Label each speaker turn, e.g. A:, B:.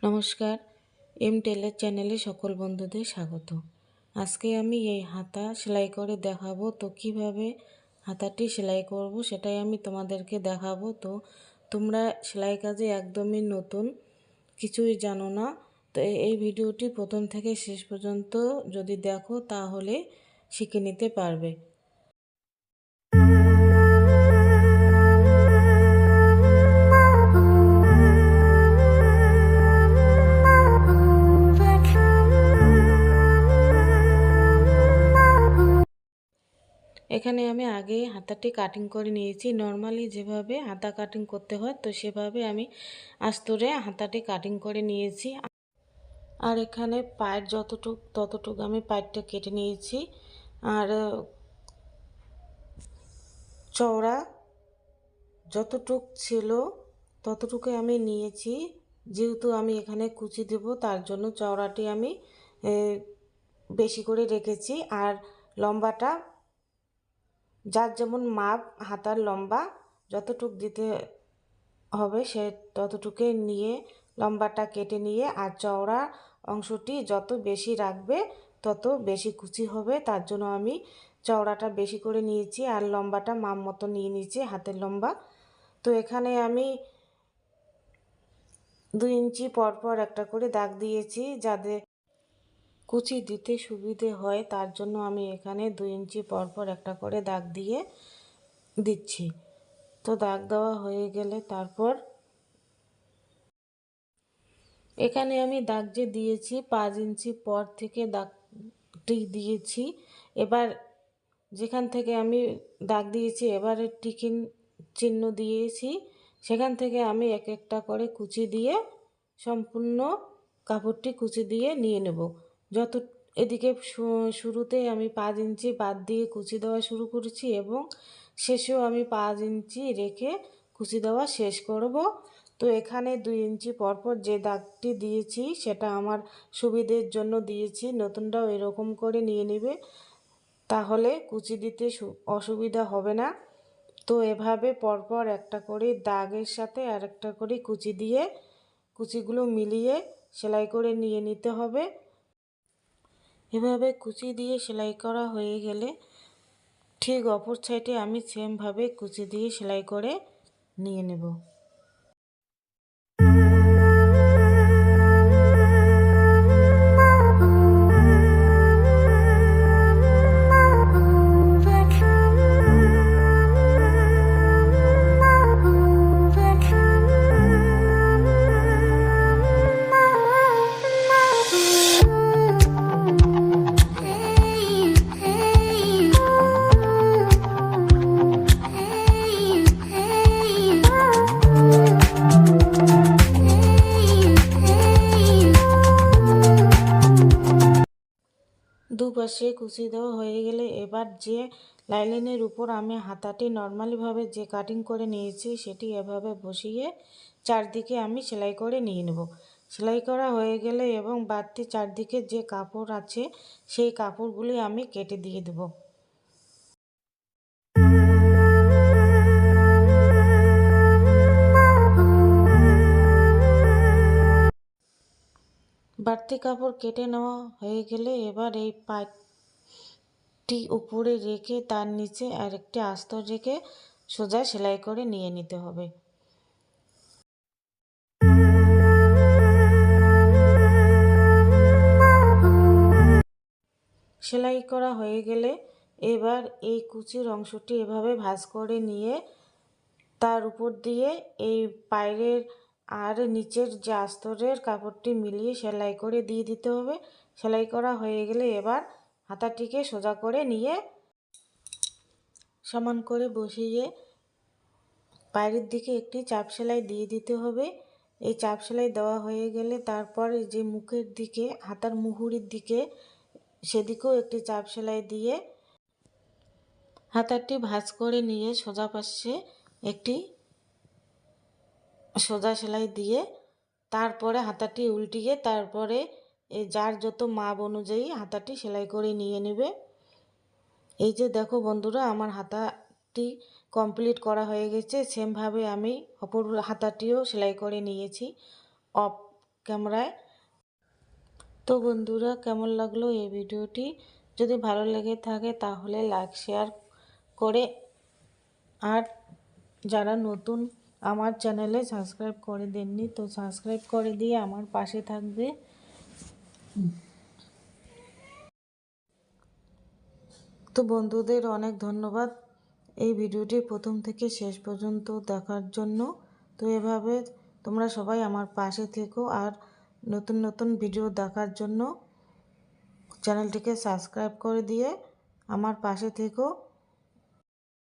A: নমস্কার, M teller চ্যানেলে সকল বন্ধুদের স্বাগত। আজকে আমি এই হাতা সেলাই করে দেখাবো। তো কিভাবে হাতাটি সেলাই করব সেটাই আমি তোমাদেরকে দেখাবো। তো তোমরা সেলাই কাজে একদমই নতুন, কিছুই জানো না, তো এই ভিডিওটি প্রথম থেকে শেষ পর্যন্ত যদি দেখো তাহলে শিখে নিতে পারবে। এখানে আমি আগে হাতাটি কাটিং করে নিয়েছি। নর্মালি যেভাবে হাতা কাটিং করতে হয় তো সেভাবে আমি আস্তরে হাতাটি কাটিং করে নিয়েছি। আর এখানে পায়ের ততটুক আমি পায়েরটা কেটে নিয়েছি। আর চওড়া যতটুক ছিল ততটুকু আমি নিয়েছি। যেহেতু আমি এখানে কুচি দেব তার জন্য চওড়াটি আমি বেশি করে রেখেছি। আর লম্বাটা যার যেমন মাপ, হাতার লম্বা যতটুক দিতে হবে সে ততটুকুই নিয়ে লম্বাটা কেটে নিয়ে, আর চওড়া অংশটি যত বেশি রাখবে তত বেশি কুচি হবে। তার জন্য আমি চওড়াটা বেশি করে নিয়েছি আর লম্বাটা মাপ মতো নিয়ে নিয়েছি, হাতের লম্বা। তো এখানে আমি 2 ইঞ্চি পরপর একটা করে দাগ দিয়েছি, যাতে কুচি দিতে সুবিধে হয় তার জন্য আমি এখানে 2 ইঞ্চি পরপর একটা করে দাগ দিয়ে দিচ্ছি। তো দাগ দেওয়া হয়ে গেলে তারপর এখানে আমি দাগ যে দিয়েছি 5 ইঞ্চি পর থেকে দাগটি দিয়েছি। এবার যেখান থেকে আমি দাগ দিয়েছি এবারে টিকিন চিহ্ন দিয়েছি, সেখান থেকে আমি এক একটা করে কুচি দিয়ে সম্পূর্ণ কাপড়টি কুচি দিয়ে নিয়ে নেব। এদিকে শুরুতেই আমি 5 ইঞ্চি বাদ দিয়ে কুচি দেওয়া শুরু করেছি এবং শেষেও আমি 5 ইঞ্চি রেখে কুচি দেওয়া শেষ করব। তো এখানে 2 ইঞ্চি পরপর যে দাগটি দিয়েছি সেটা আমার সুবিধের জন্য দিয়েছি, নতুনটাও এরকম করে নিয়ে নেবে, তাহলে কুচি দিতে অসুবিধা হবে না। তো এভাবে পরপর একটা করে দাগের সাথে আর একটা করে কুচি দিয়ে কুচিগুলো মিলিয়ে সেলাই করে নিয়ে নিতে হবে। এভাবে কুচি দিয়ে সেলাই করা হয়ে গেলে ঠিক অপর সাইডে আমি সেমভাবে কুচি দিয়ে সেলাই করে নিয়ে নেব। দুপাশে কুচি দেওয়া হয়ে গেলে এবার যে লাইনিংয়ের উপর আমি হাতাটি নর্মালিভাবে যে কাটিং করে নিয়েছি সেটি এভাবে বসিয়ে চারদিকে আমি সেলাই করে নিয়ে নেব। সেলাই করা হয়ে গেলে এবং বাড়তি চারদিকে যে কাপড় আছে সেই কাপড়গুলি আমি কেটে দিয়ে দেব। বাড়তি কাপড় কেটে নেওয়া হয়ে গেলে এবার এই পাটটি উপরে রেখে তার নিচে আরেকটি আস্তর রেখে সোজা সেলাই করে নিয়ে নিতে হবে। সেলাই করা হয়ে গেলে এবার এই কুচির অংশটি এভাবে ভাঁজ করে নিয়ে তার উপর দিয়ে এই পায়ের আর নিচের যে আস্তরের কাপড়টি মিলিয়ে সেলাই করে দিয়ে দিতে হবে। সেলাই করা হয়ে গেলে এবার হাতাটিকে সোজা করে নিয়ে সমান করে বসিয়ে পায়ের দিকে একটি চাপ সেলাই দিয়ে দিতে হবে। এই চাপ সেলাই দেওয়া হয়ে গেলে তারপর যে মুখের দিকে, হাতার মুহুরির দিকে, সেদিকেও একটি চাপ সেলাই দিয়ে হাতাটি ভাঁজ করে নিয়ে সোজা পাশে একটি সোজা সেলাই দিয়ে তারপরে হাতাটি উল্টিয়ে তারপরে যার যত মাপ অনুযায়ী হাতাটি সেলাই করে নিয়ে নেবে। এই যে দেখো বন্ধুরা, আমার হাতাটি কমপ্লিট করা হয়ে গেছে। সেমভাবে আমি অপর হাতাটিও সেলাই করে নিয়েছি। অফ ক্যামেরায়। তো বন্ধুরা, কেমন লাগলো এই ভিডিওটি? যদি ভালো লেগে থাকে তাহলে লাইক শেয়ার করে, আর যারা নতুন আমার চ্যানেলে সাবস্ক্রাইব করে দেননি তো সাবস্ক্রাইব করে দিয়ে আমার পাশে থাকবে। তো বন্ধুদের অনেক ধন্যবাদ এই ভিডিওটি প্রথম থেকে শেষ পর্যন্ত দেখার জন্য। তো এভাবে তোমরা সবাই আমার পাশে থেকো, আর নতুন নতুন ভিডিও দেখার জন্য চ্যানেলটিকে সাবস্ক্রাইব করে দিয়ে আমার পাশে থেকো।